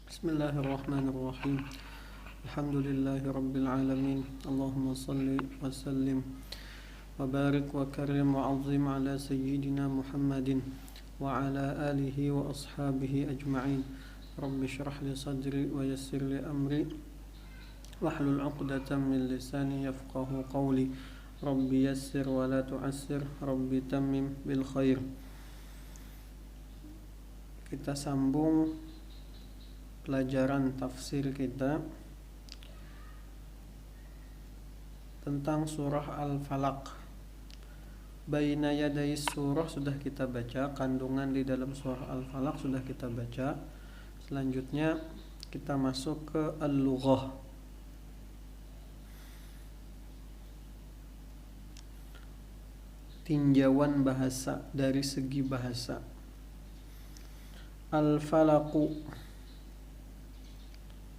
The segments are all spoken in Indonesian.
Bismillahirrahmanirrahim. Alhamdulillahi rabbil alamin. Allahumma salli wa sallim wa barik wa karim wa azim ala sayyidina Muhammadin wa ala alihi wa ashabihi ajma'in. Rabbi shrah li sadri wa yassir li amri wahlul 'uqdatam min lisani yafqahu qawli. Rabbi yassir wa la tu'assir, Rabbi tammim bil khair. Kita sambung pelajaran tafsir kita tentang surah Al-Falaq. Baina yaday surah sudah kita baca, kandungan di dalam surah Al-Falaq sudah kita baca. Selanjutnya kita masuk ke Al-Lughah. Tinjauan bahasa dari segi bahasa. Al-Falaqu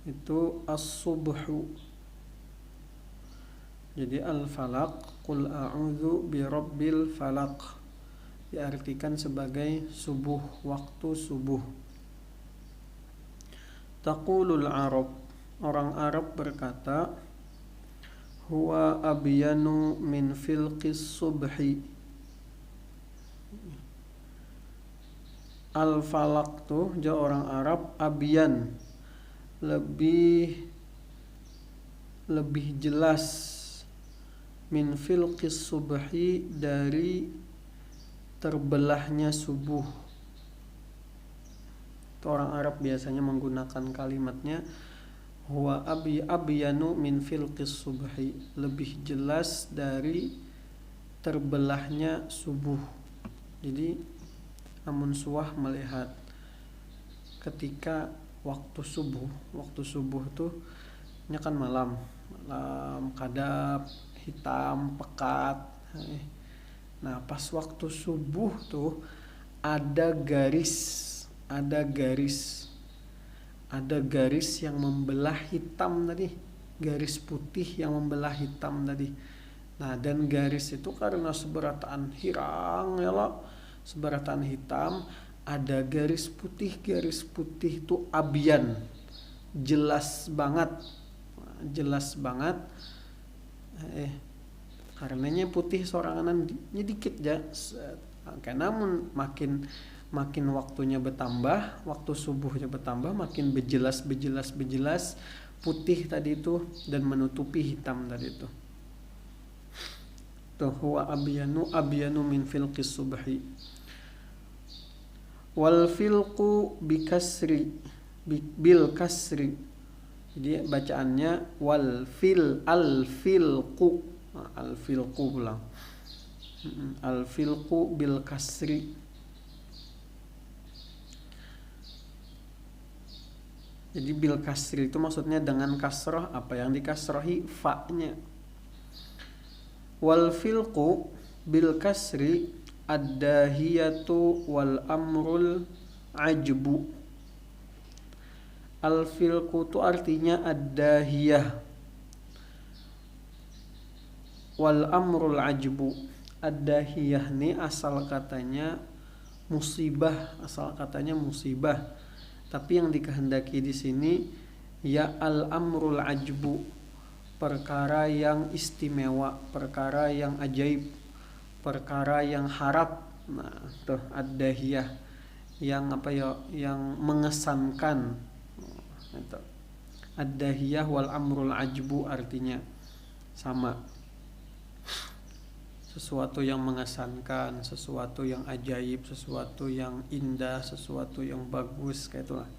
itu as-subhu. Jadi al-falaq, qul a'udzu birabbil falaq, diartikan sebagai subuh, waktu subuh. Taqulul Arab, orang Arab berkata, huwa abyanu min filqis subhi. Al-falaq tuh jauh orang Arab, abyan, lebih jelas, min filqis subhi, dari terbelahnya subuh. Itu orang Arab biasanya menggunakan kalimatnya huwa abyanu min filqis subhi, lebih jelas dari terbelahnya subuh. Jadi amun suah melihat ketika waktu subuh tuh nya kan malam kadap, hitam, pekat. Nah, pas waktu subuh tuh ada garis yang membelah hitam tadi, garis putih yang membelah hitam tadi. Nah, dan garis itu karena seberataan hirang ya lo, seberataan hitam, ada garis putih itu abyan, jelas banget. Karenanya putih sorangannya dikit ya. Karena makin waktunya bertambah, waktu subuhnya bertambah, makin bejelas putih tadi itu dan menutupi hitam tadi itu. Tuh huwa abyanu min filqis subhi. Wal filqu bil kasri. Jadi bacaannya al filqu pulang. Al filqu bil kasri. Jadi bil kasri itu maksudnya dengan kasroh, apa yang dikasrohi fa-nya. Wal filqu bil kasri ad-dahiyatu wal amrul ajbu. Al-filqu itu artinya ad-dahiyah wal amrul ajbu. Ad-dahiyah ini asal katanya musibah, tapi yang dikehendaki di sini ya al-amrul ajbu, perkara yang istimewa, perkara yang ajaib, perkara yang harap. Nah, tuh ad-dahiyah yang yang mengesankan. Itu ad-dahiyah wal amrul ajbu artinya sama, sesuatu yang mengesankan, sesuatu yang ajaib, sesuatu yang indah, sesuatu yang bagus, kayak itulah.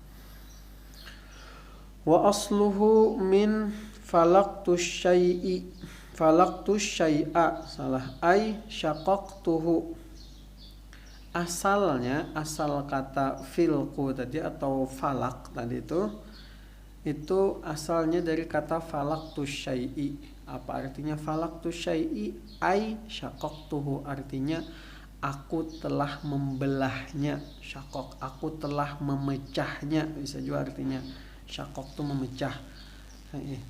Wa asluhu min falaqtus syai'a ay syaqaqtuhu. Asal kata filqu tadi atau falak tadi itu asalnya dari kata falaqtus syai'i. Apa artinya falaqtus syai'i? Ay syaqaqtuhu, artinya aku telah membelahnya. Syaqaq, aku telah memecahnya, bisa juga artinya syaqaq itu memecah.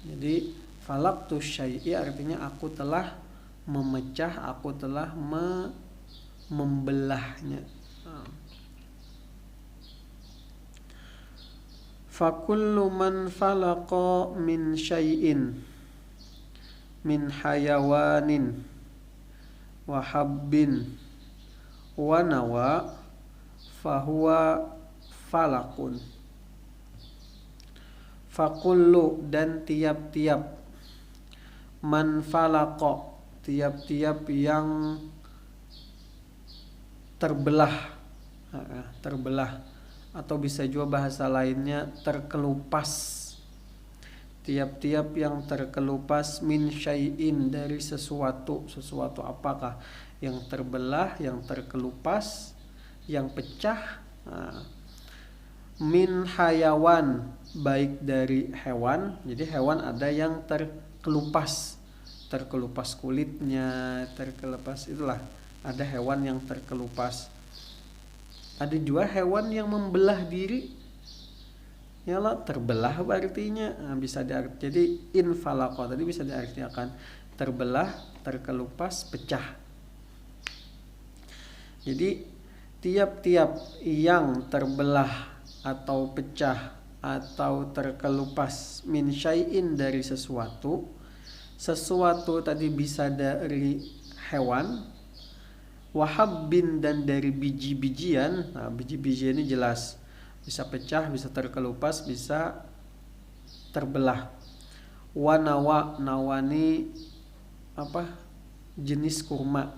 Jadi falaqtus syai'i artinya aku telah memecah, aku telah membelahnya. Fakullu man falaqa min syai'in min hayawanin wa habbin wa nawa fahuwa falakun. Fakullu dan tiap-tiap, man falaqa tiap-tiap yang terbelah, atau bisa juga bahasa lainnya terkelupas. Tiap-tiap yang terkelupas min syai'in dari sesuatu apakah yang terbelah, yang terkelupas, yang pecah. Min hayawan baik dari hewan. Jadi hewan ada yang terkelupas kulitnya, terkelupas, itulah ada hewan yang terkelupas. Ada juga hewan yang membelah diri, yalah terbelah artinya bisa diartikan. Jadi infalaqa tadi bisa diartikan terbelah, terkelupas, pecah. Jadi tiap-tiap yang terbelah atau pecah atau terkelupas min syai'in dari sesuatu tadi bisa dari hewan, wahabbin dan dari biji-bijian. Nah, biji-bijian ini jelas bisa pecah, bisa terkelupas, bisa terbelah. Wanawa, nawani jenis kurma.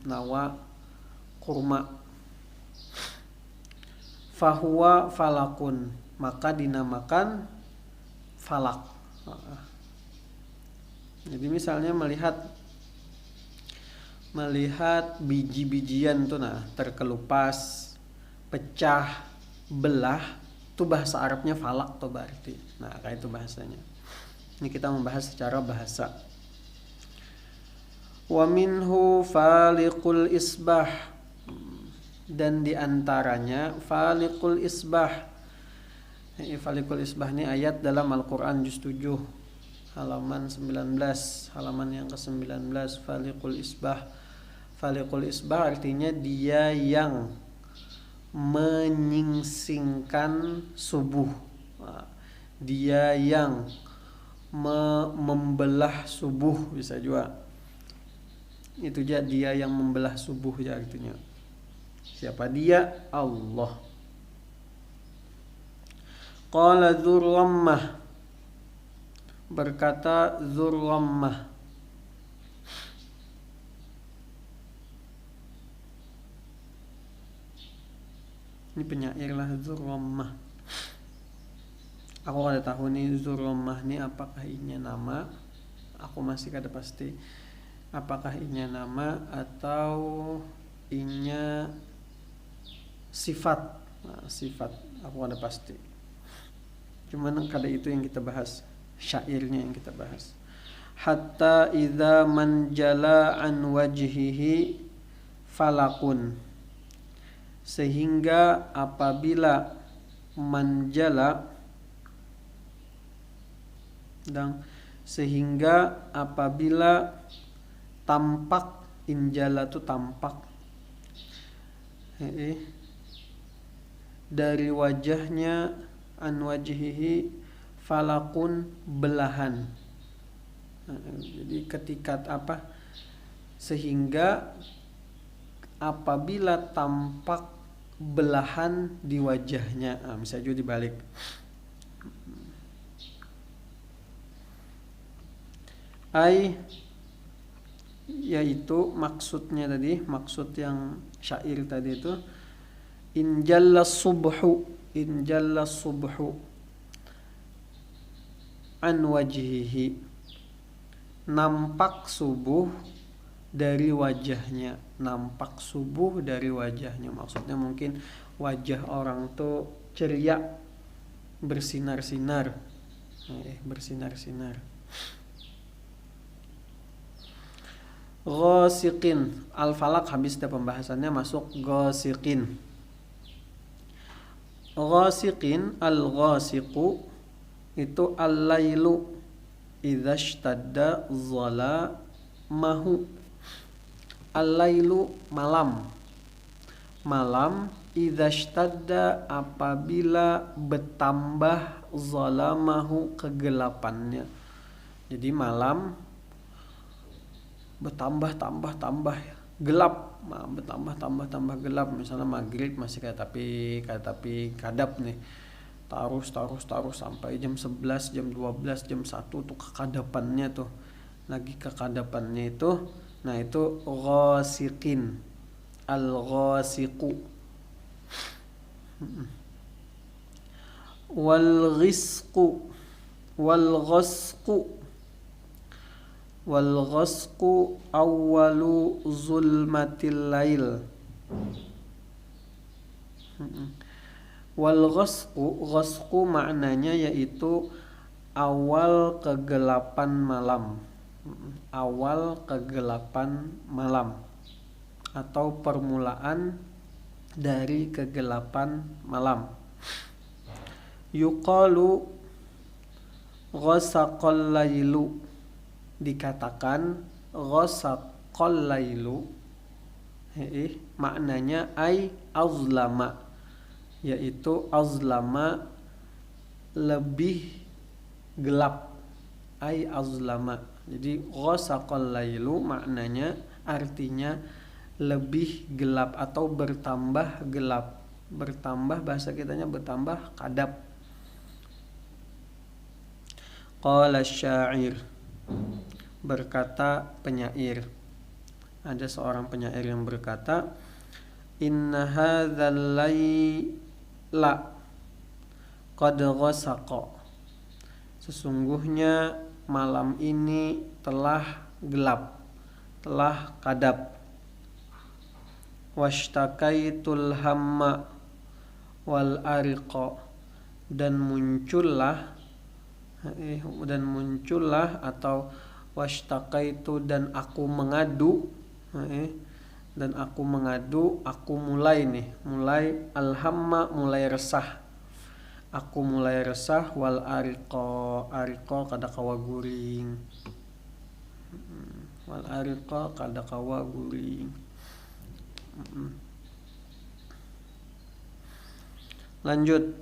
Nawa kurma. Fahuwa falakun, maka dinamakan falak. Jadi misalnya melihat biji-bijian tuh terkelupas, pecah, belah, itu bahasa Arabnya falak tuh berarti. Nah, kayak itu bahasanya. Ini kita membahas secara bahasa. Wa minhu faliqul isbah, dan diantaranya faliqul isbah. Faliqul isbah ini ayat dalam Al-Quran juz 7 halaman 19, halaman yang ke-19. Faliqul isbah. Faliqul isbah artinya dia yang menyingsingkan subuh. Dia yang membelah subuh, bisa juga. Itu aja, dia yang membelah subuh ya artinya. Siapa dia? Allah. Qala Dzurrammah, berkata Dzurrammah, ini penyair lah Dzurrammah. Aku kada tahu nih Dzurrammah ini apakah inya nama. Aku masih kada pasti apakah inya nama atau inya sifat. Sifat aku kada pasti. Cuman kada itu yang kita bahas, syairnya yang kita bahas. Hatta idza manjala an wajhihi falakun, sehingga apabila manjala dan sehingga apabila tampak, injala itu tampak dari wajahnya, an wajhihi falakun, belahan. Jadi ketika sehingga apabila tampak belahan di wajahnya. Bisa juga dibalik. Yaitu maksudnya tadi, maksud yang syair tadi itu injalla subhu an wajhihi, nampak subuh dari wajahnya. Nampak subuh dari wajahnya, maksudnya mungkin wajah orang tuh ceria, bersinar-sinar. Bersinar-sinar. Ghasiqin, al-falaq habis dah pembahasannya, masuk ghasiqin. Ghasiqin, al-ghasiqu itu al-lailu idza ishtadda zalamahu. Al-lailu, malam. Malam idza ishtadda apabila bertambah zalamahu kegelapannya. Jadi malam bertambah gelap, bertambah gelap. Misalnya maghrib masih kayak tapi kadap nih, terus sampai jam 11, jam 12, jam 1 tuh kekadapannya tuh. Lagi kekadapannya itu, nah itu ghasiqin, al-ghasiqu. Wal ghasqu awwalu zulmatil lail. Wal ghasqu maknanya yaitu awal kegelapan malam. Awal kegelapan malam atau permulaan dari kegelapan malam. Yuqalu ghasaqal lailu, dikatakan ghasaqal lailu, maknanya ai azlama, yaitu azlama lebih gelap, ai azlama. Jadi ghasaqal lailu maknanya artinya lebih gelap atau bertambah gelap. Bertambah bahasa kitanya bertambah kadap. Qala syair, berkata penyair. Ada seorang penyair yang berkata, inna hadzal laila qad ghasaqa, sesungguhnya malam ini telah gelap, telah kadap. Washtakaitul hamma wal ariqa, dan muncullah atau washtakaitu dan aku mengadu, aku mulai alhamma mulai resah, aku mulai resah, wal ariqa kada kawa guring, wal ariqa kada kawa guring. Lanjut.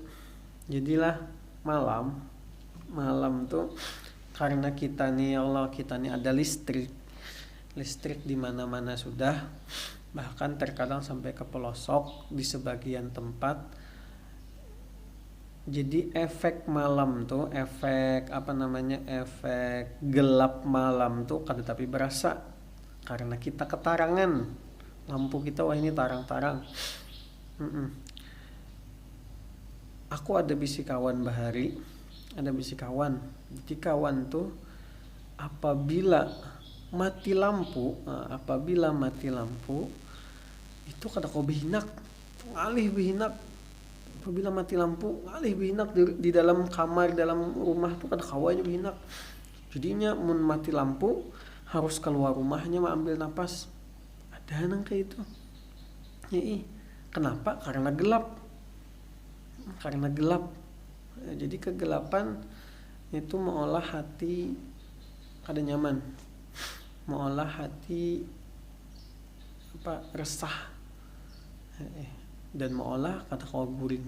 Jadilah malam tuh karena kita nih ada listrik di mana-mana sudah, bahkan terkadang sampai ke pelosok di sebagian tempat. Jadi efek malam tuh, efek gelap malam tuh kada tapi berasa karena kita ketarangan lampu kita, wah ini tarang-tarang. Aku ada bisi kawan bahari, jadi kawan tuh apabila mati lampu itu kada kau bihinak, ngalih bihinak. Apabila mati lampu ngalih bihinak di dalam kamar, dalam rumah tuh kada kawanya bihinak. Jadinya mun mati lampu harus keluar rumahnya ambil napas. Ada nang kayak itu. Kenapa? Karena gelap. Jadi kegelapan itu mengolah hati kada nyaman, mengolah hati resah, dan mengolah kada kawa guring.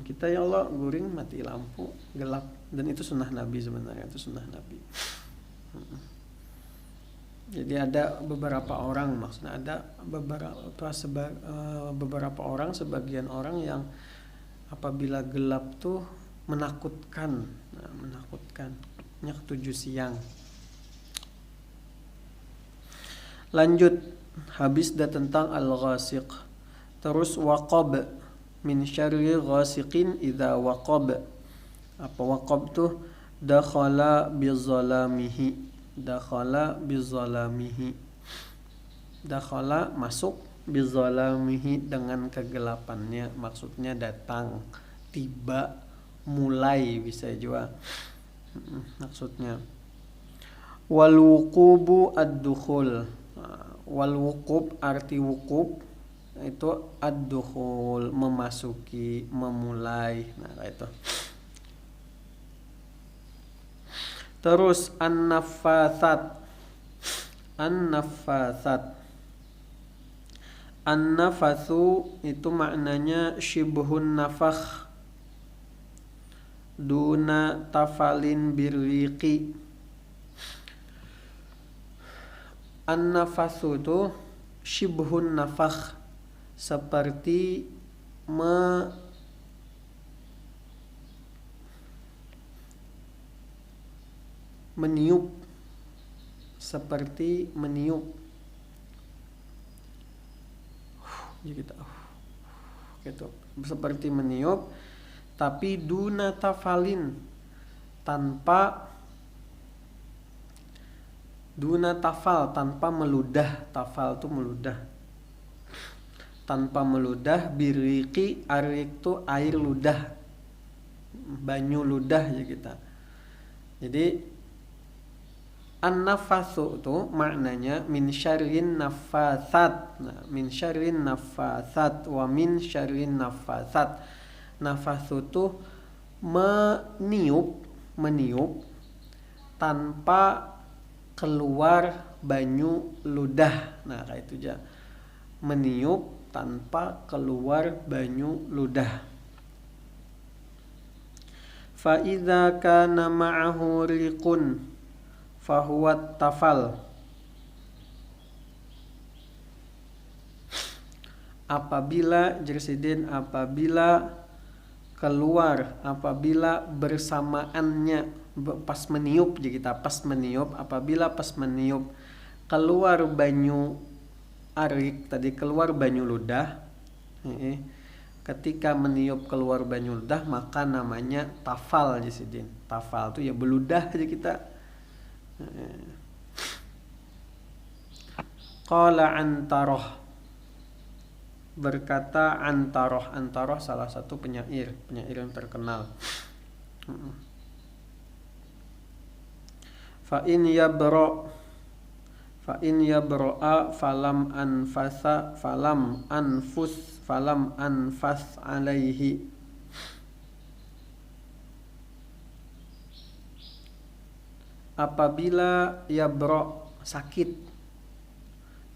Kita ya Allah guring mati lampu gelap, dan itu sunnah Nabi sebenarnya, itu sunnah Nabi. Jadi ada beberapa orang, maksudnya ada beberapa orang, sebagian orang yang apabila gelap tuh menakutkan, nyak 7 siang. Lanjut, habis dah tentang al-ghasiq. Terus waqab, min syarri ghasiqin idza waqab. Apa waqab tuh? Dakhala masuk, bizalamihi dengan kegelapannya, maksudnya datang, tiba, mulai bisa juga maksudnya. Wal wuqubu ad-dukhul, wal wuqub arti wuqub itu ad-dukhul memasuki, memulai, nah itu. Terus an-naffatsat An-nafathu itu maknanya syibhun nafakh duna tafalin birriqi. An-nafathu itu syibhun nafakh, seperti meniup, seperti meniup. Gitu. Seperti meniup, tapi duna tafalin, tanpa duna tafal, tanpa meludah. Tafal itu meludah, tanpa meludah. Biriki, arik itu air ludah, banyu ludah ya kita. Jadi an-nafathu itu maknanya min syarrin nafatsat. Nah, min syarrin nafatsat wa min syarrin nafatsat. Nafathu itu meniup tanpa keluar banyu ludah. Nah, kayak itu aja. Meniup tanpa keluar banyu ludah. Fa idza kana ma'ahu riqun fahuwat tafal. Apabila jersidin, apabila keluar, apabila bersamaannya, pas meniup jadi kita pas meniup, apabila pas meniup keluar banyu arik, tadi keluar banyu ludah, ketika meniup keluar banyu ludah maka namanya tafal jersidin. Tafal itu ya beludah aja kita. Qala Antaroh, berkata Antaroh. Antaroh salah satu penyair yang terkenal. Fa in yabro'a falam anfasa falam anfas alaihi. Apabila yabro, sakit,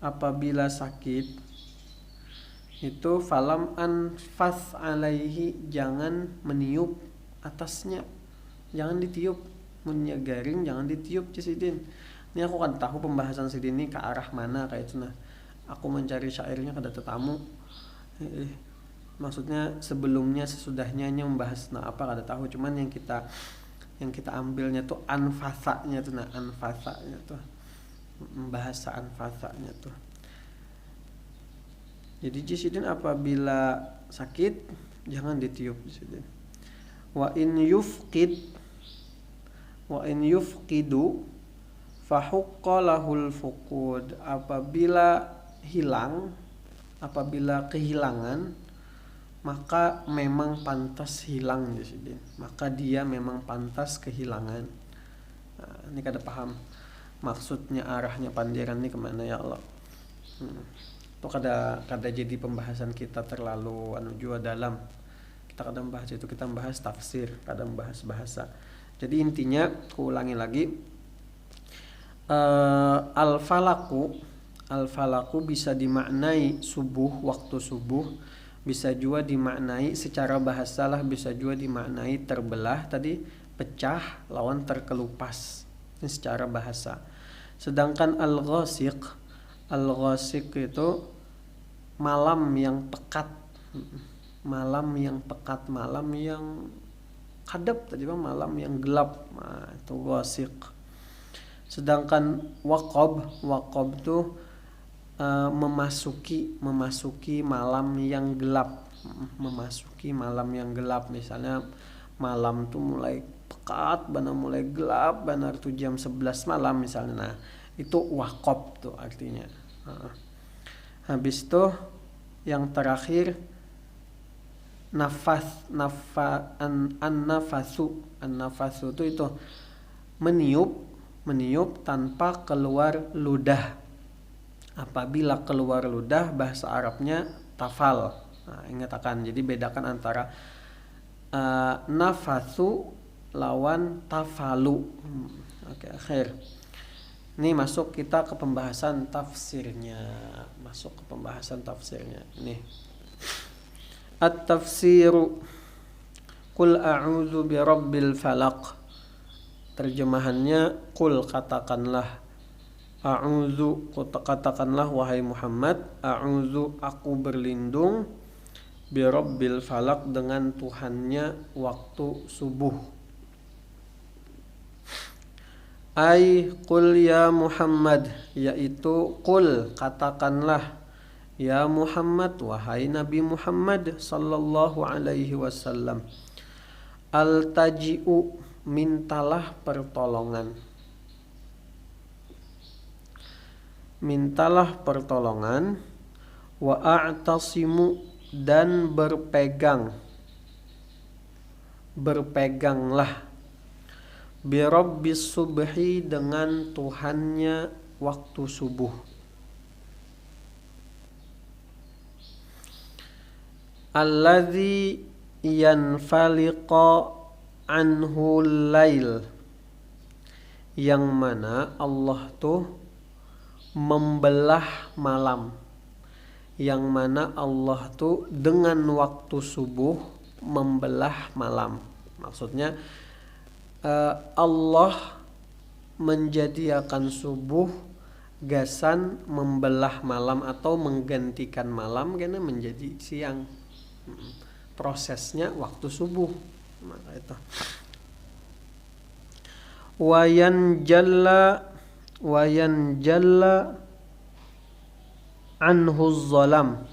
apabila sakit itu falam anfas alaihi, jangan meniup atasnya, jangan ditiup. Munnya garing jangan ditiup Sidin. Ini aku kan tahu pembahasan Sidin ini ke arah mana kayak itu. Nah, aku mencari syairnya kada tetamu. Maksudnya sebelumnya sesudahnya membahas apa kada tahu, cuman yang kita ambilnya tuh anfasanya tuh. Nah, anfasanya tuh bahasa anfasanya tuh. Jadi jisidin apabila sakit jangan ditiup jisidin. Wa in yufqidu fahukka lahul fuqud. Apabila hilang, apabila kehilangan, maka memang pantas hilang jisidin. Maka dia memang pantas kehilangan. Nah, ini kada paham maksudnya, arahnya pandiran ini kemana ya Allah. Itu kada jadi pembahasan kita terlalu jua dalam. Kita kada membahas itu, kita membahas tafsir, kada membahas bahasa. Jadi intinya aku ulangi lagi, al-falaku bisa dimaknai subuh, waktu subuh, bisa juga dimaknai secara bahasa lah, bisa juga dimaknai terbelah, tadi pecah lawan terkelupas, ini secara bahasa. Sedangkan al-ghasiq itu malam yang pekat, malam yang kadap, tadi malam yang gelap. Nah, itu ghasiq. Sedangkan waqab itu memasuki malam yang gelap, misalnya malam tuh mulai pekat benar, mulai gelap benar tuh jam 11 malam misalnya. Nah, itu waqab tuh artinya. Habis itu yang terakhir an-nafasu itu meniup tanpa keluar ludah. Apabila keluar ludah bahasa Arabnya tafal. Nah, ingat akan, jadi bedakan antara nafasu lawan tafalu. Oke, akhir. Ini masuk kita ke pembahasan tafsirnya. Nih. At-tafsiru Qul a'udzu birabbil falaq. Terjemahannya, qul katakanlah, a'udzu katakanlah wahai Muhammad, a'udzu aku berlindung, birabbil falaq dengan Tuhannya waktu subuh. Ai qul ya Muhammad, yaitu qul katakanlah, ya Muhammad wahai Nabi Muhammad sallallahu alaihi wasallam, al-taji'u mintalah pertolongan, wa a'tasimu dan berpeganglah, birabbis subhi dengan Tuhannya waktu subuh. Alladzi yanfaliqa anhu lail, yang mana Allah tuh membelah malam, yang mana Allah tuh dengan waktu subuh membelah malam. Maksudnya Allah menjadikan subuh gasan membelah malam atau menggantikan malam karena menjadi siang. Prosesnya waktu subuh. Maka itu. Wayan jalla anhu zalam.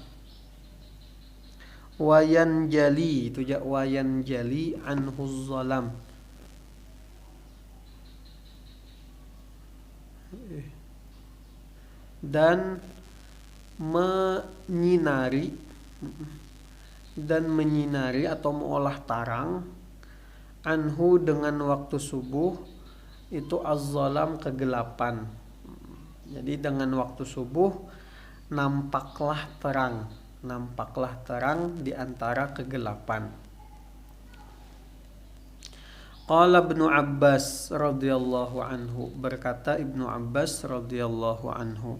Wayan jali anhu zalam. Dan menyinari atau mengolah tarang, anhu dengan waktu subuh, itu az-zalam kegelapan. Jadi dengan waktu subuh nampaklah terang di antara kegelapan. Qala Ibnu Abbas radhiyallahu anhu, berkata Ibnu Abbas radhiyallahu anhu,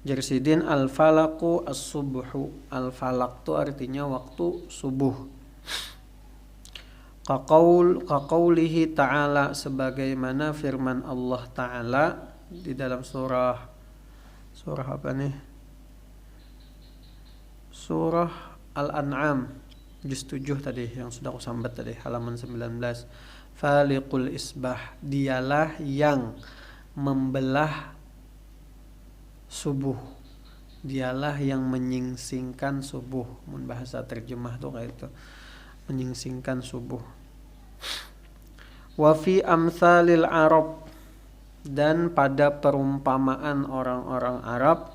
Jersidin al-falaqu as-subhu. Al-falaq itu artinya waktu subuh. Qaqaulihi ta'ala, sebagaimana firman Allah Ta'ala di dalam surah apa nih? Surah Al-An'am juz 7 tadi yang sudah aku sambat tadi, halaman 19. Faliqul isbah, dialah yang membelah subuh, dialah yang menyingsingkan subuh. Mun bahasa terjemah tuh kayak itu, menyingsingkan subuh. Wa fi amsalil Arab, dan pada perumpamaan orang-orang Arab,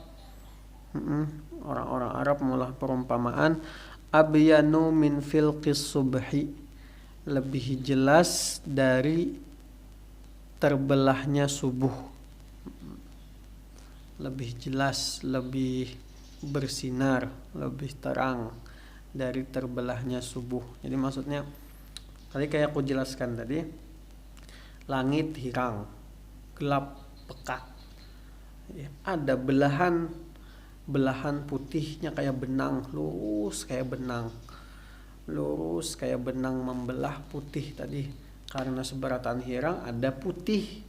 orang-orang Arab mulah perumpamaan, abyanu min filqis subhi, lebih jelas dari terbelahnya subuh, lebih jelas, lebih bersinar, lebih terang dari terbelahnya subuh. Jadi maksudnya tadi kayak aku jelaskan tadi, langit hirang, gelap pekat, ada belahan putihnya kayak benang, lurus kayak benang membelah putih tadi. Karena sebaratan hirang ada putih,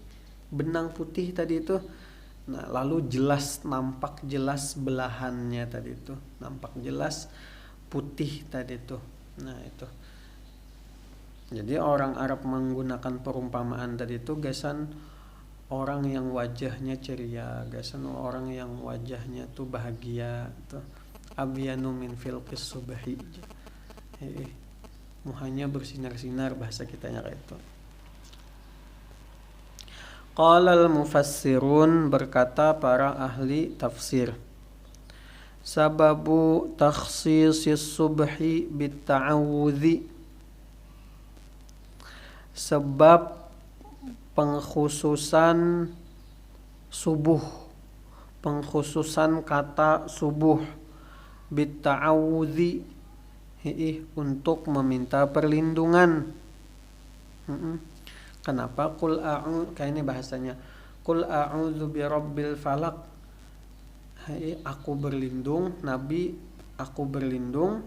benang putih tadi itu. Nah, lalu nampak jelas belahannya tadi itu, nampak jelas putih tadi itu. Nah, itu. Jadi orang Arab menggunakan perumpamaan tadi itu gasan orang yang wajahnya ceria, gasan orang yang wajahnya tuh bahagia, tuh abyanu min filqis subhi. Muhanya bersinar-sinar, bahasa kitanya kayak itu. Qala al-mufassirun, berkata para ahli tafsir, sababu takhsisis subhi bitta'awudhi, sebab pengkhususan kata subuh, bitta'awudhi, untuk meminta perlindungan. Kenapa? Qul a'udzu, kayak ini bahasanya, Qul a'udzu birabbil falaq. Hai, aku berlindung, Nabi, aku berlindung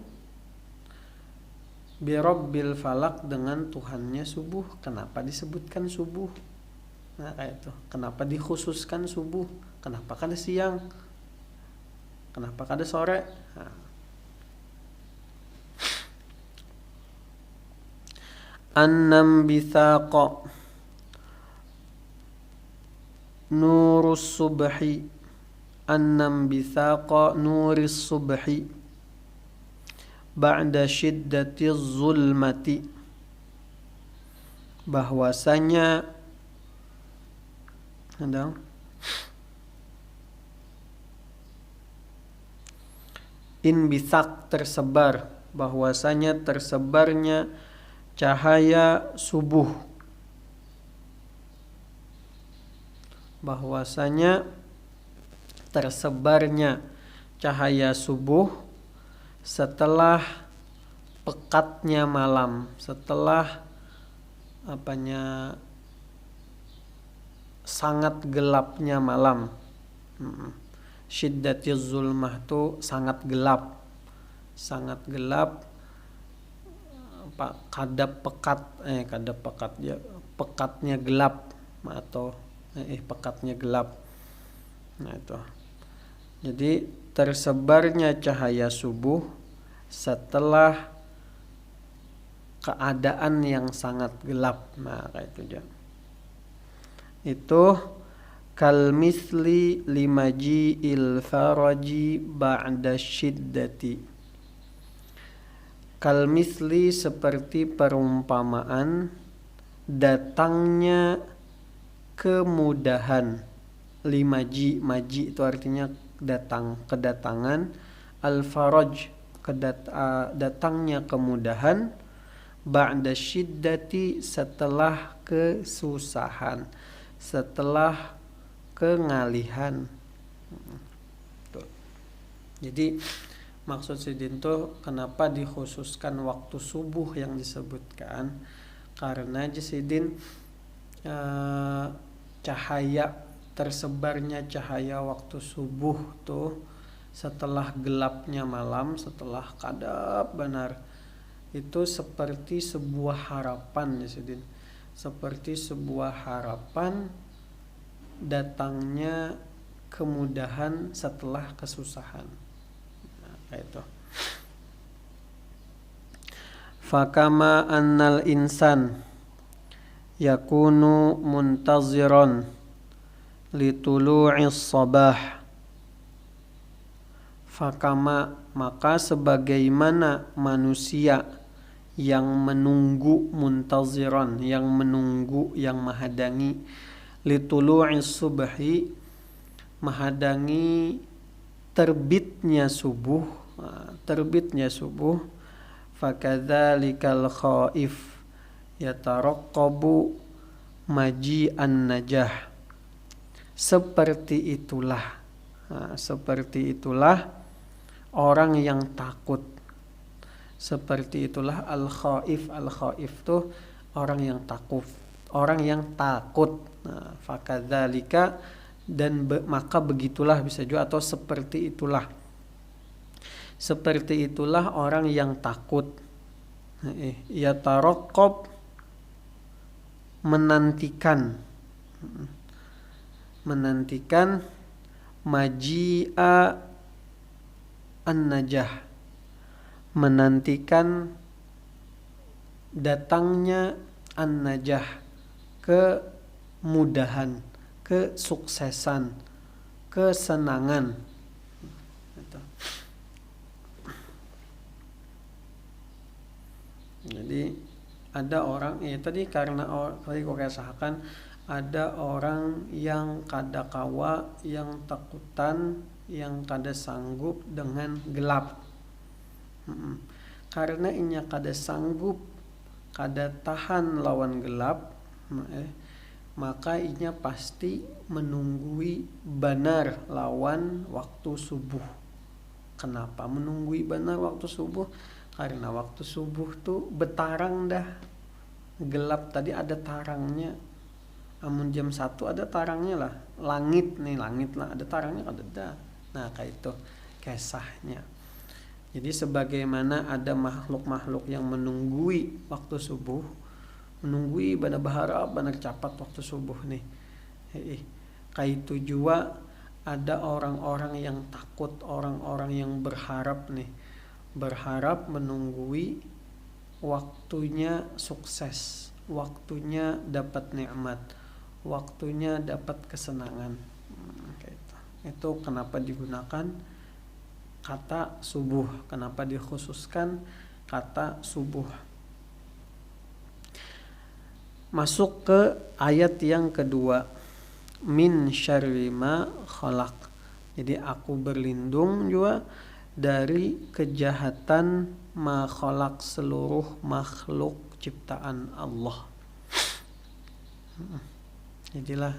birabbil falaq, dengan Tuhannya subuh. Kenapa disebutkan subuh? Nah, kayak itu. Kenapa dikhususkan subuh? Kenapa kada siang? Kenapa kada sore? Nah. Annam bithaqa nurus subhi. Annam bithaqa nuris subhi ba'da syiddati zulmati. Bahwasanya inbisak tersebar, bahwasanya tersebarnya cahaya subuh, bahwasanya tersebarnya cahaya subuh setelah pekatnya malam, setelah sangat gelapnya malam. Syiddatiz zulmah tuh sangat gelap, pekatnya gelap atau pekatnya gelap. Nah itu. Jadi tersebarnya cahaya subuh setelah keadaan yang sangat gelap. Nah kayak itu aja. Itu kal misli limaji'il faraji ba'da syiddati. Kal misli seperti perumpamaan datangnya kemudahan. Limaji, maji itu artinya datang, kedatangan. Al-faraj, datangnya kemudahan. Ba'da syiddati, setelah kesusahan, setelah kengalihan. Tuh. Jadi maksud sidin tuh kenapa dikhususkan waktu subuh yang disebutkan, karena sidin tersebarnya cahaya waktu subuh tuh setelah gelapnya malam, setelah kadap benar, itu seperti sebuah harapan ya sidin, seperti sebuah harapan datangnya kemudahan setelah kesusahan. Nah, kayak itu. Fakama annal insan yakunu muntaziran litulu'is sabah. Fakama, maka sebagaimana manusia yang menunggu, muntaziran, yang menunggu, yang menghadangi, litulu'is subhi, menghadangi terbitnya subuh, fakadzalikal khaif yataraqqabu maji'an najah. Seperti itulah orang yang takut. Seperti itulah al-khaif. Al-khaif tuh orang yang takut, orang yang takut. Nah, fakadzalika, dan maka begitulah bisa juga, atau seperti itulah. Seperti itulah orang yang takut. Yataraqqab, menantikan maji'a an-najah, menantikan datangnya an-najah, kemudahan, kesuksesan, kesenangan. Jadi ada orang, tadi karena tadi kok sahakan, ada orang yang kada kawa, yang takutan, yang kada sanggup dengan gelap. Karena inya kada sanggup, kada tahan lawan gelap, maka inya pasti menunggui benar lawan waktu subuh. Kenapa menunggui benar waktu subuh? Karena waktu subuh tuh betarang dah, gelap tadi ada tarangnya, Amun jam 1 ada tarangnya lah. Langit lah ada tarangnya ada. Nah kayak itu kisahnya. Jadi sebagaimana ada makhluk-makhluk yang menunggui waktu subuh, menunggui bana berharap bana capat waktu subuh nih. Kayak itu juga ada orang-orang yang takut, orang-orang yang berharap nih. Berharap menunggui waktunya sukses, waktunya dapat nikmat, waktunya dapat kesenangan. Itu kenapa digunakan kata subuh, kenapa dikhususkan kata subuh. Masuk ke ayat yang kedua, min syarri ma khalaq. Jadi aku berlindung juga dari kejahatan ma khalaq, seluruh makhluk ciptaan Allah. Jadilah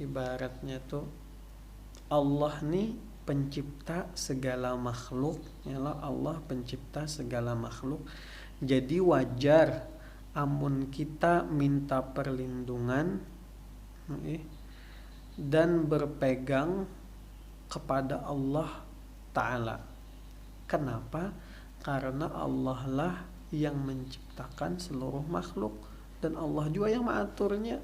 ibaratnya tuh Allah nih pencipta segala makhluk, yalah Allah pencipta segala makhluk. Jadi wajar amun kita minta perlindungan dan berpegang kepada Allah Ta'ala. Kenapa? Karena Allah lah yang menciptakan seluruh makhluk dan Allah juga yang mengaturnya.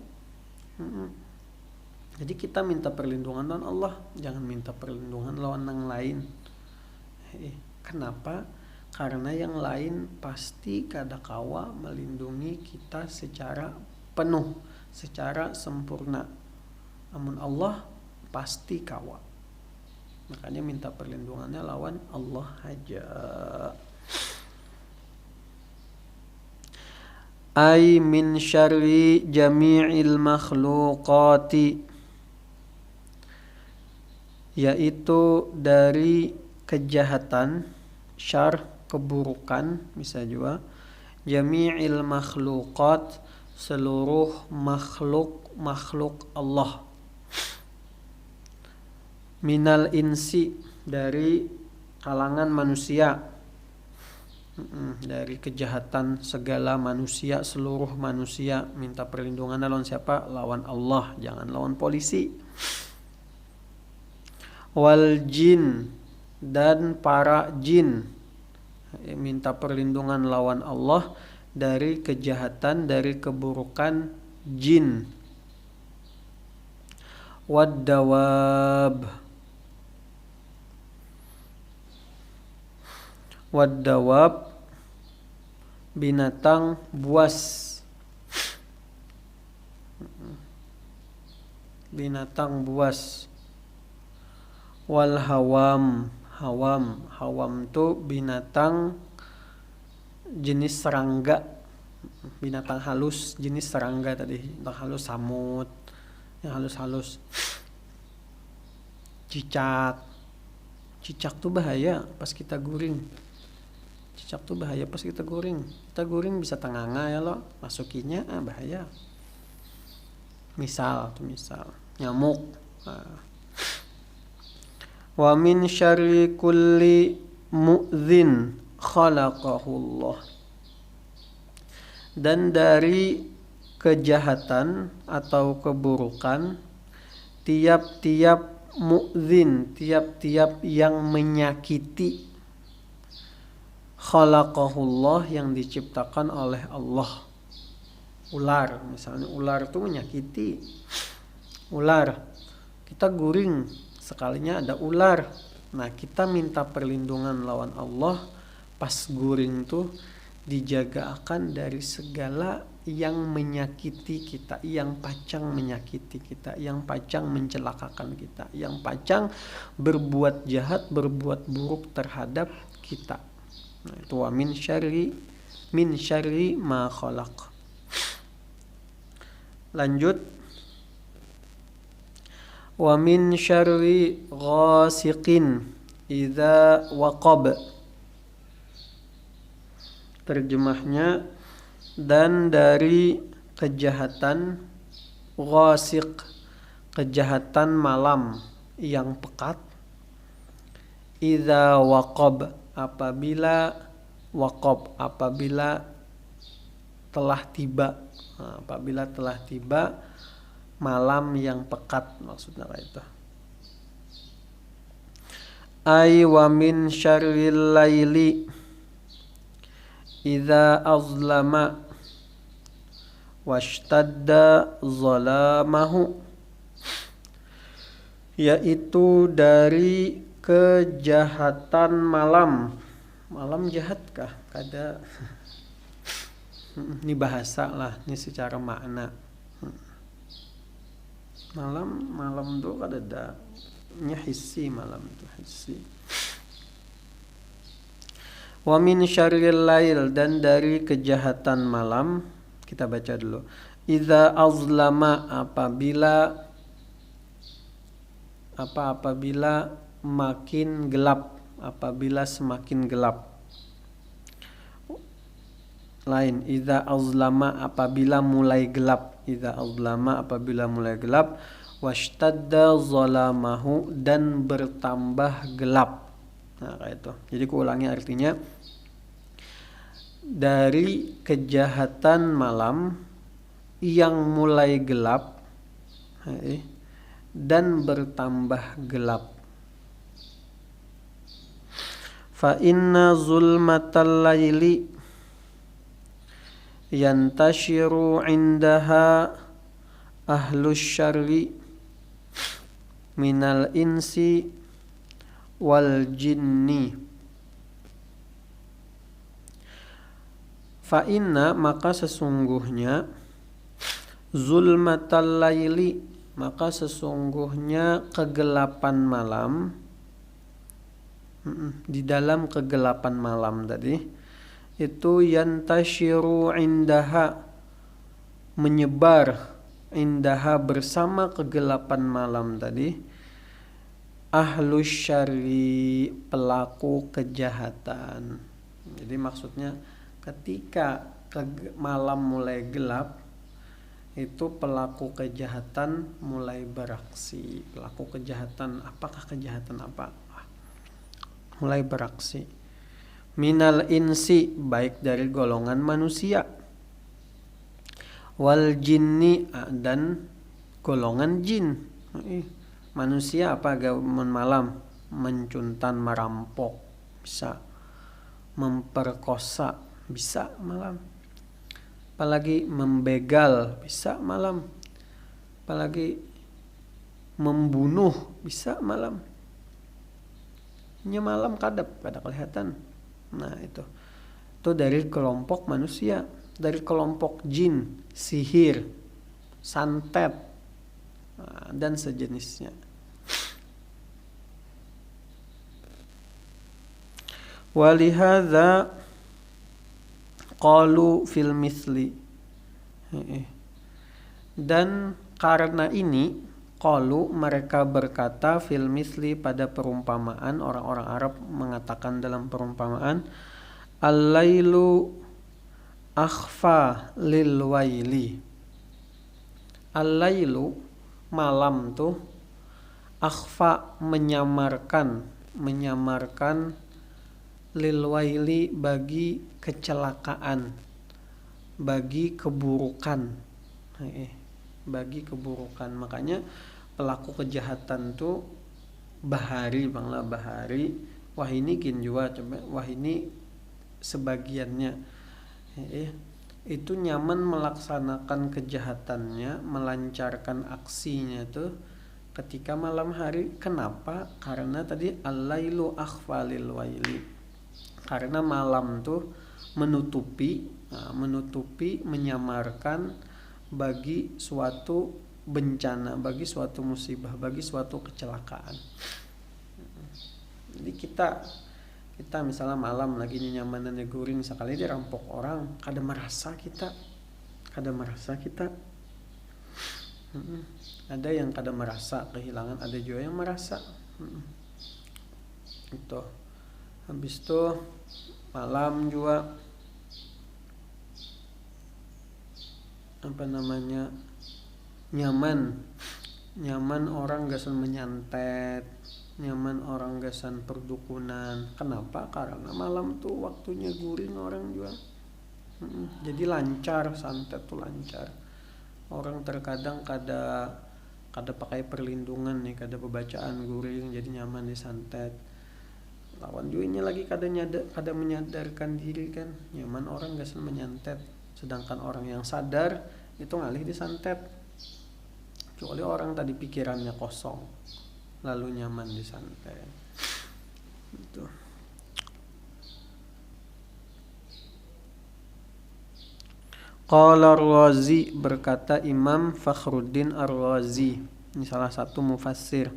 Jadi kita minta perlindungan lawan Allah, jangan minta perlindungan lawan yang lain. Kenapa? Karena yang lain pasti kadakawa melindungi kita secara penuh, secara sempurna. Namun Allah pasti kawa. Makanya minta perlindungannya lawan Allah aja. Ay min syarri jami'il makhluqati, yaitu dari kejahatan, syar keburukan bisa juga, jami'il makhluqat seluruh makhluk Allah, minal insi dari kalangan manusia, dari kejahatan segala manusia, seluruh manusia minta perlindungan lawan siapa? Lawan Allah, jangan lawan polisi. Wal jin dan para jin minta perlindungan lawan Allah dari kejahatan, dari keburukan jin. Wad dawab binatang buas, binatang buas. Wal hawam tuh binatang jenis serangga, binatang halus jenis serangga tadi, binatang halus samut yang halus-halus. Cicak tuh bahaya pas kita guring. Cicak tuh bahaya pas kita guring. Kita guring bisa tenganga ya lo, masukinya bahaya. Misal nyamuk. Wa min syarri kulli mu'dzin khalaqahullah, dan dari kejahatan atau keburukan tiap-tiap mu'dzin, tiap-tiap yang menyakiti, khalaqahullah yang diciptakan oleh Allah. Ular misalnya, ular itu menyakiti. Ular kita guring sekalinya ada ular, nah kita minta perlindungan lawan Allah pas guring tuh dijaga akan dari segala yang menyakiti kita, yang pacang menyakiti kita, yang pacang mencelakakan kita, yang pacang berbuat jahat, berbuat buruk terhadap kita. Nah itu wa min syarri ma khalaq. Lanjut, wa min syarri ghasiqin idza waqab. Terjemahnya, dan dari kejahatan ghasiq, kejahatan malam yang pekat, idza waqab, apabila waqab, apabila telah tiba, apabila telah tiba malam yang pekat, maksudnya kayak itu. Ay wa min syarril laili idza azlama washtadda zalamahu, yaitu dari kejahatan malam. Malam jahatkah? Kada. Ini bahasa lah, ini secara makna. Malam tuh kada ada nya hissi, malam itu hissi. Wa min syarril lail, dan dari kejahatan malam. Kita baca dulu. Idza azlama, apabila makin gelap, apabila semakin gelap. Lain, idza azlama, apabila mulai gelap. Idza azlama, apabila mulai gelap. Washtadda zalamahu, dan bertambah gelap. Nah, kayak itu. Jadi kuulangi artinya, dari kejahatan malam yang mulai gelap dan bertambah gelap. Fa inna zulmatal laili yantashiru indaha ahlus syarri minal insi wal jinni. Fa inna, maka sesungguhnya, zulmatal laili, maka sesungguhnya kegelapan malam, di dalam kegelapan malam tadi itu yantashiru indaha, menyebar, indaha, bersama kegelapan malam tadi, ahlus syarri, pelaku kejahatan. Jadi maksudnya ketika malam mulai gelap, itu pelaku kejahatan mulai beraksi. Pelaku kejahatan, apakah kejahatan apa? Mulai beraksi. Minal insi, baik dari golongan manusia. Wal jinni, dan golongan jin. Manusia apa gaman malam? Mencuntan, merampok, bisa memperkosa, bisa malam. Apalagi membegal, bisa malam. Apalagi membunuh, bisa malam. Ini malam kada kelihatan. Nah, itu dari kelompok manusia. Dari kelompok jin, sihir, santet, dan sejenisnya. Walihadza qalu fil misli, dan karena ini qalu, mereka berkata, fil misli, pada perumpamaan. Orang-orang Arab mengatakan dalam perumpamaan, al-lailu akhfa lil waili. Al-lailu, malam tuh, akhfa, menyamarkan lil waili, bagi kecelakaan, bagi keburukan. Bagi keburukan. Makanya pelaku kejahatan tuh bahari, wah ini kin jua, coba wah ini sebagiannya itu nyaman melaksanakan kejahatannya, melancarkan aksinya tuh ketika malam hari. Kenapa? Karena tadi al-lailu akhfa lil waili, karena malam tuh menutupi, menyamarkan bagi suatu bencana, bagi suatu musibah, bagi suatu kecelakaan. Jadi kita misalnya malam lagi nyamanan guring, sekali dirampok orang, kada merasa kita. Ada yang kada merasa kehilangan, ada juga yang merasa. Itu. Habis itu malam juga nyaman orang gasan menyantet, nyaman orang gasan perdukunan. Kenapa? Karena malam tuh waktunya guring orang juga. Jadi lancar, santet tuh lancar. orang terkadang kada pakai perlindungan nih, kada pembacaan guring jadi nyaman disantet. Lawan juinya lagi kada menyadarkan diri kan, nyaman orang gasan menyantet, sedangkan orang yang sadar itu ngalih disantet. Kecuali orang tadi pikirannya kosong lalu nyaman disantet itu. Qala Ar-Razi, berkata Imam Fakhruddin Ar-Razi, ini salah satu mufassir.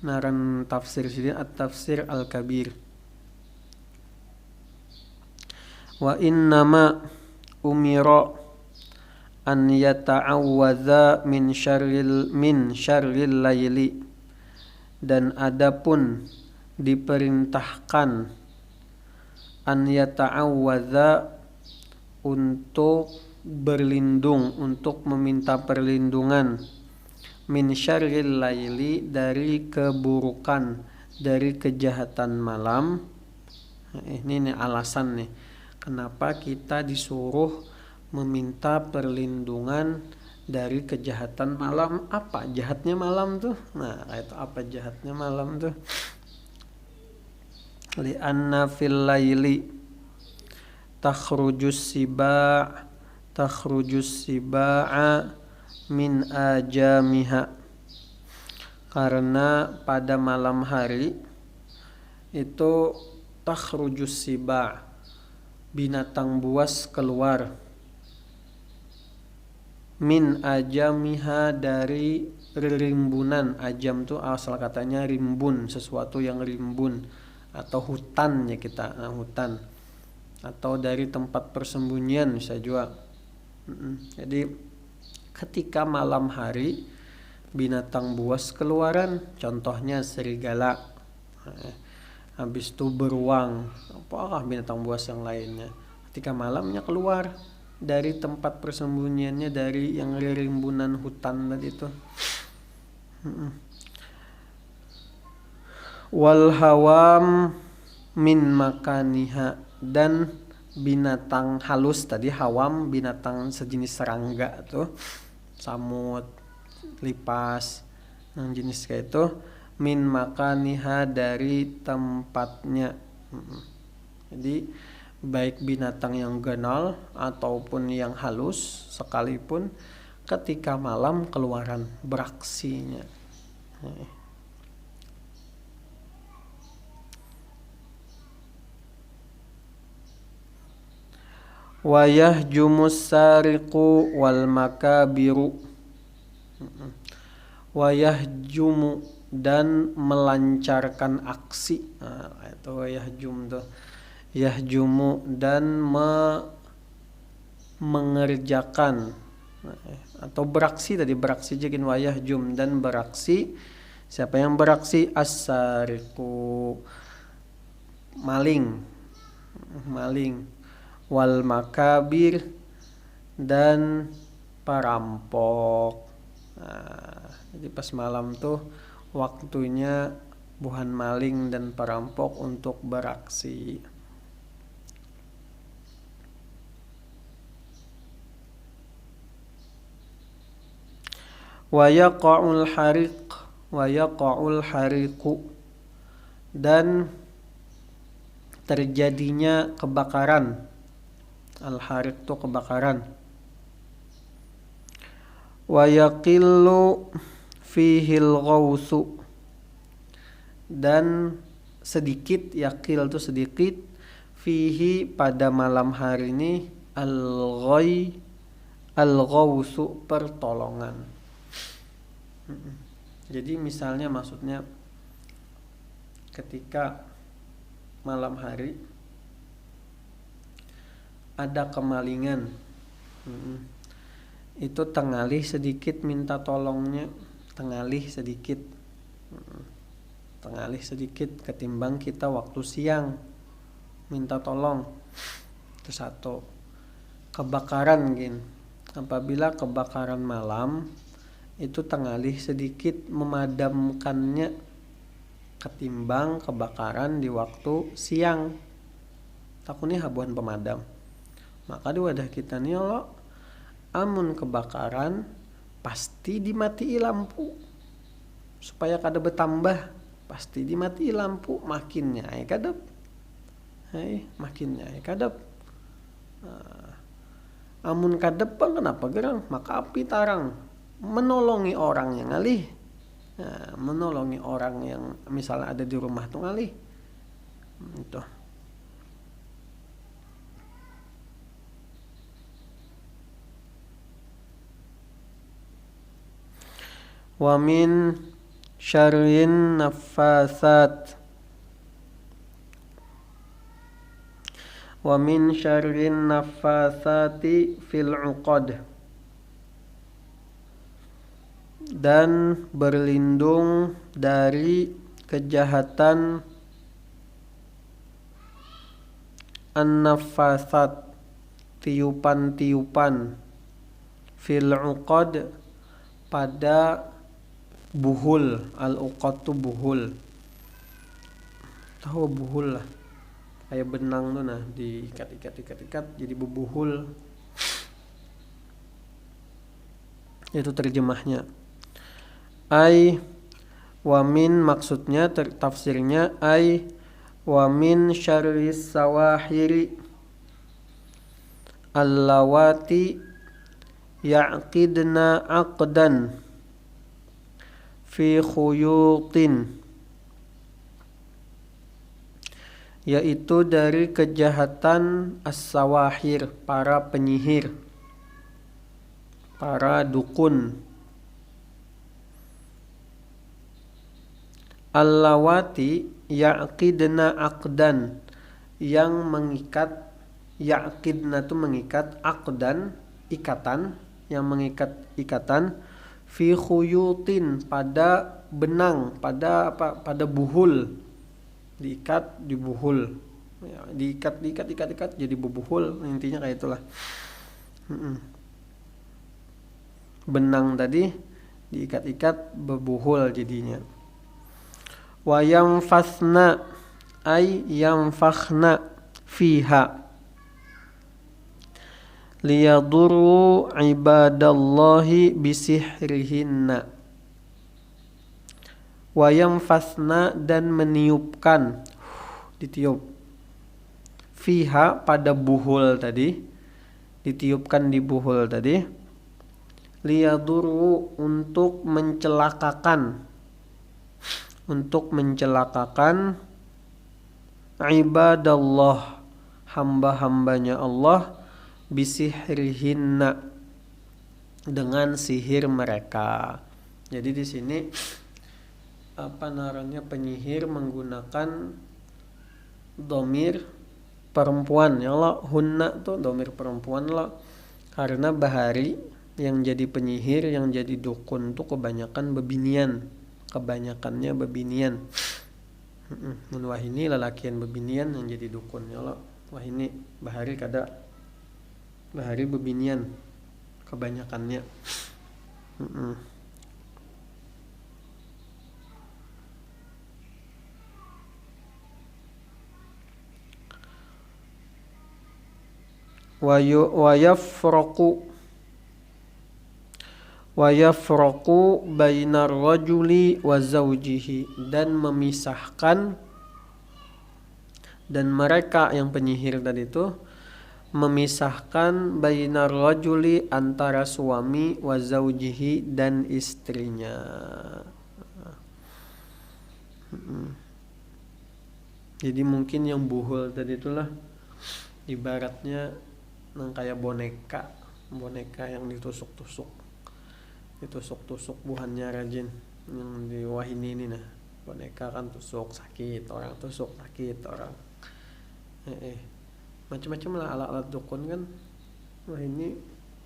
Naran tafsir sini At-Tafsir Al-Kabir. Wa innama umira an yata'awwadza min syarril laili, dan adapun diperintahkan an yata'awwadza untuk berlindung, untuk meminta perlindungan, min syarril laili, dari keburukan, dari kejahatan malam. Ini nih alasan nih kenapa kita disuruh meminta perlindungan dari kejahatan malam. Apa jahatnya malam tuh? Nah, itu apa jahatnya malam tuh? Li'anna fil laili takhrujus siba'a min ajamiha, karena pada malam hari itu takhrujus siba', binatang buas keluar, min ajamiha, dari rimbunan. Ajam tuh asal katanya rimbun, sesuatu yang rimbun, atau hutan ya kita, hutan, atau dari tempat persembunyian bisa juga. Jadi ketika malam hari binatang buas keluaran, contohnya serigala, habis itu beruang, apakah binatang buas yang lainnya, ketika malamnya keluar dari tempat persembunyiannya, dari yang rimbunan hutan tadi itu. Wal hawam min makaniha, dan binatang halus tadi, hawam binatang sejenis serangga tuh, samut, lipas, yang jenis kayak itu, min makaniha, dari tempatnya. Jadi baik binatang yang ganal ataupun yang halus sekalipun ketika malam keluaran beraksinya. Wa yahjumus sariqu wal makabiru, wa yahjumu, dan melancarkan aksi. Itu yahjum tuh, yahjumu, dan mengerjakan atau beraksi tadi, beraksi jadiin wa yahjum, dan beraksi. Siapa yang beraksi? As-sariqu, maling, wal makabir, dan perampok. Jadi pas malam tuh waktunya buhan maling dan perampok untuk beraksi. Wa yaqa'ul hariqu, dan terjadinya kebakaran. Al-hariq itu kebakaran. Wa yaqillu fihil ghausu, dan sedikit, yaqil itu sedikit, fihi, pada malam hari ini, al-ghausu, pertolongan. Jadi misalnya maksudnya ketika malam hari ada kemalingan, itu tengalih sedikit minta tolongnya, tengalih sedikit ketimbang kita waktu siang minta tolong. Itu satu. Kebakaran gin, apabila kebakaran malam itu tengalih sedikit memadamkannya ketimbang kebakaran di waktu siang. takuni habuan pemadam. Maka di wadah kita nih lo amun kebakaran pasti dimatii lampu supaya kada bertambah, pasti dimatii lampu makin nyai kadep. Makin nyai kadep. Amun kadep kenapa gerang? Maka api tarang menolongi orang yang ngalih. Menolongi orang yang misalnya ada di rumah tuh ngalih. Itu. Wa min syarrin naffasat. Wa min syarrin naffasati fil 'uqad. Dan berlindung dari kejahatan an-naffasat, tiupan-tiupan, fil 'uqad, pada buhul. Al-uqad tuh buhul. Tahu buhul lah. Kayak benang tuh nah, diikat jadi bebuhul. Itu terjemahnya. Ai wa min, maksudnya tafsirnya ai wa min syarris sawahiri allawati ya'qidna 'aqdan fi khuyutin, yaitu dari kejahatan as-sawahir, para penyihir, para dukun. Allawati ya'qidna 'aqdan, yang mengikat, ya'qidna itu mengikat, 'aqdan ikatan, yang mengikat ikatan, fi khuyutin, pada benang, pada apa? Pada buhul. Diikat, dibuhul. Ya, diikat jadi bebuhul, intinya kayak itulah. Benang tadi diikat-ikat bebuhul jadinya. Wa yanfasna ay yanfakhna fiha liyadurru ibadallahi bisihrihinna. Wa yanfasna, dan meniupkan, ditiup, fiha, pada buhul tadi, ditiupkan di buhul tadi, liyadurru, untuk mencelakakan, ibadallah, hamba-hambanya Allah, bisihrihinna, dengan sihir mereka. Jadi di sini penyihir menggunakan dhamir perempuan ya Allah. Hunna tuh dhamir perempuan lah, karena bahari yang jadi penyihir, yang jadi dukun tuh kebanyakannya bebinian. Wah ini lelakian bebinian yang jadi dukun ya Allah. Wah ini bahari bebinian kebanyakannya. wa yafraqu bainar rajuli wa zawjihi, dan memisahkan, dan mereka yang penyihir tadi itu memisahkan bainar rajuli, antara suami, wa zawjihi, dan istrinya. Jadi mungkin yang buhul tadi itulah ibaratnya kayak boneka yang ditusuk-tusuk buhannya rajin, yang di wahini ini nah, boneka kan tusuk sakit orang, macam-macam lah alat-alat dukun kan. Wah ini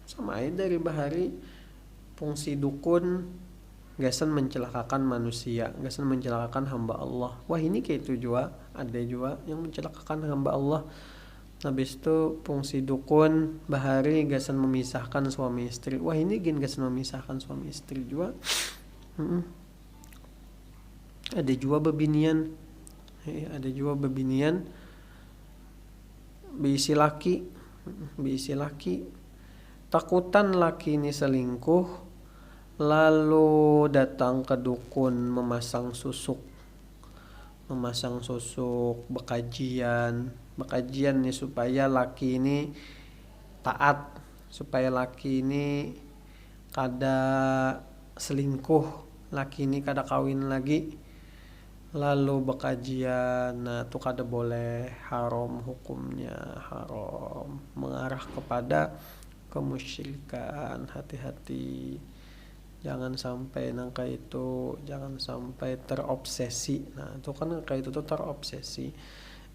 sama aja dari bahari fungsi dukun, gasan mencelakakan manusia, gasan mencelakakan hamba Allah. Wah ini kayak itu juga, ada juga yang mencelakakan hamba Allah. Habis itu fungsi dukun bahari gasan memisahkan suami istri. Wah ini gasan memisahkan suami istri juga. Ada juga bebinian. bisi laki takutan laki ini selingkuh, lalu datang ke dukun memasang susuk bekajian nih supaya laki ini taat, supaya laki ini kada selingkuh, laki ini kada kawin lagi, lalu bekajian. Nah itu kada boleh, haram hukumnya, haram, mengarah kepada kemusyrikan. Hati-hati, jangan sampai nangka itu, jangan sampai terobsesi. Nah itu kan kayak itu tuh terobsesi,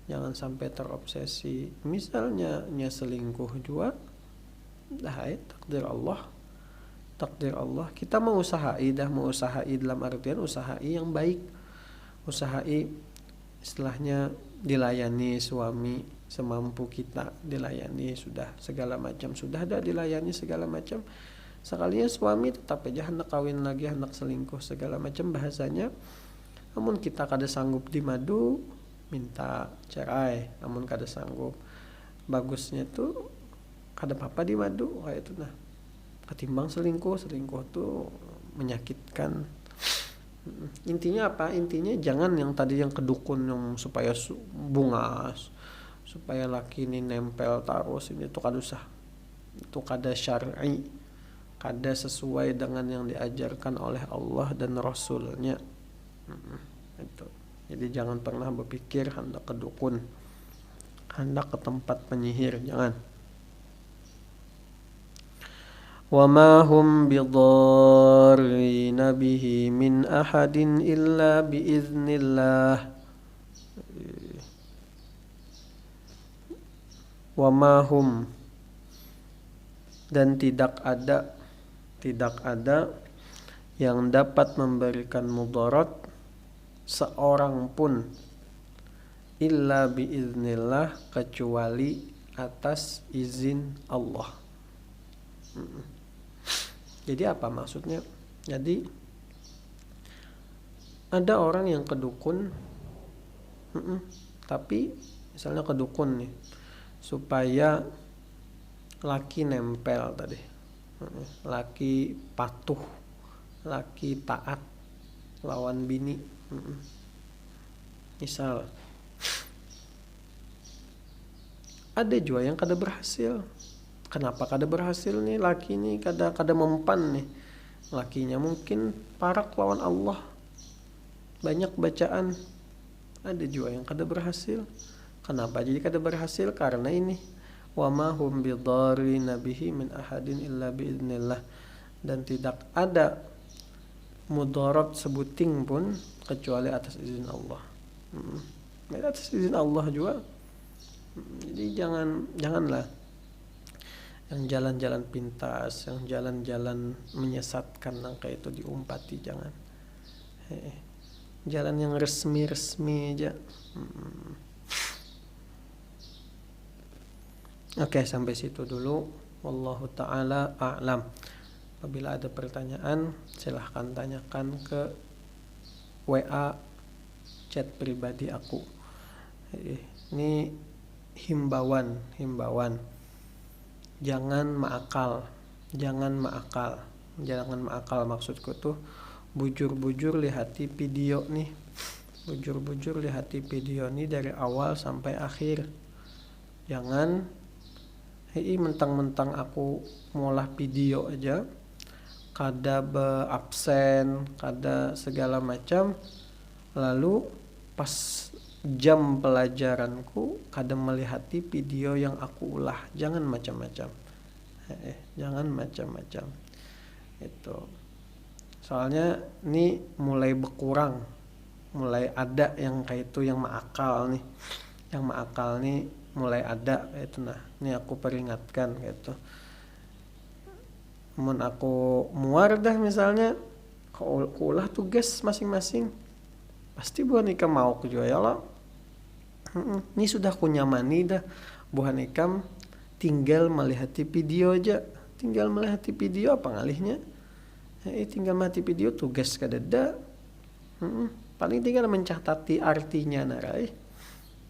jangan sampai terobsesi. Misalnya selingkuh juga, dah takdir Allah. Kita mau usahai dalam artian usahai yang baik, usahai istilahnya dilayani suami semampu kita, dilayani sudah segala macam, sudah ada dilayani segala macam. Sekalinya suami tetap aja hendak kawin lagi, hendak selingkuh segala macam bahasanya. Namun kita kada sanggup di madu, minta cerai. Namun kada sanggup, bagusnya tuh kada apa-apa di madu kayak itu. Nah ketimbang selingkuh tuh menyakitkan. Intinya apa? Intinya jangan yang tadi yang kedukun yang supaya bungas, supaya laki ini nempel terus, ini tuh kada usah, itu kada syar'i, kada sesuai dengan yang diajarkan oleh Allah dan Rasulnya. Itu. Jadi jangan pernah berpikir hendak ke dukun, hendak ke tempat penyihir, jangan. Wa ma hum bidarrina bihi min ahadin illa biiznillah. Wa ma hum, dan tidak ada yang dapat memberikan mudarat seorang pun illa biiznillah, kecuali atas izin Allah. Jadi apa maksudnya? Jadi ada orang yang kedukun, tapi misalnya kedukun nih supaya laki nempel tadi, laki patuh, laki taat lawan bini, misal ada juga yang kada berhasil. Kenapa kada berhasil nih laki nih, kada mempan nih lakinya, mungkin parak lawan Allah, banyak bacaan. Ada juga yang kada berhasil. Kenapa jadi kada berhasil? Karena ini wa ma hum bidarrina bihi min ahadin illa biiznillah, dan tidak ada mudarat sebuting pun kecuali atas izin Allah. Atas izin Allah juga. Jadi janganlah yang jalan-jalan pintas, yang jalan-jalan menyesatkan nangka itu diumpati, jangan. Jalan yang resmi aja. Oke, sampai situ dulu. Wallahu ta'ala a'lam. Apabila ada pertanyaan, silahkan tanyakan ke WA chat pribadi aku. Ini himbauan. Jangan maakal maksudku tuh bujur-bujur lihati video nih. Dari awal sampai akhir. Jangan mentang-mentang aku ngolah video aja, kada absen, kada segala macam, lalu pas jam pelajaranku kada melihati video yang aku ulah. Jangan macam-macam. Itu. Soalnya ini mulai berkurang, mulai ada yang kayak itu, yang maakal nih. Yang maakal nih mulai ada itu. Nah, ini aku peringatkan gitu. Mun aku muar dah misalnya, aku ulah tugas masing-masing, pasti bukan ikam mau aku juga ya lah. Ini sudah aku nyamani dah, buhan ikam tinggal melihat video aja. Tinggal melihat video apa ngalihnya? Tinggal melihat video tugas kadada. Paling tinggal mencatati artinya narai.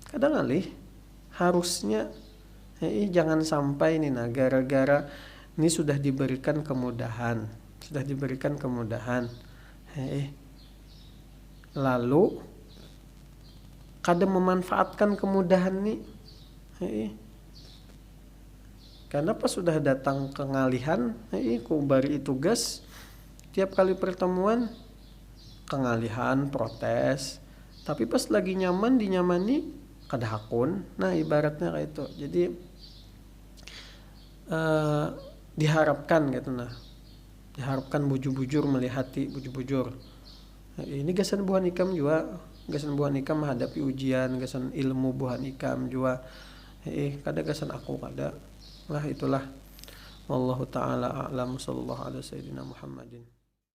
Kadang ngalih harusnya Jangan sampai nih nah gara-gara ini sudah diberikan kemudahan, lalu kada memanfaatkan kemudahan nih. Karena pas sudah datang kengalihan, ku bari tugas tiap kali pertemuan kengalihan, protes. Tapi pas lagi nyaman dinyamani kada hakun. Nah ibaratnya kayak itu. Jadi diharapkan gitu nah. Diharapkan bujur-bujur melihati bujur-bujur. Ini gasan buhan ikam juga. Gasan buhan ikam menghadapi ujian, gasan ilmu buhan ikam juga. Kada gasan aku kada. Lah itulah. Wallahu ta'ala a'lam. Sallallahu ala sayyidina Muhammadin.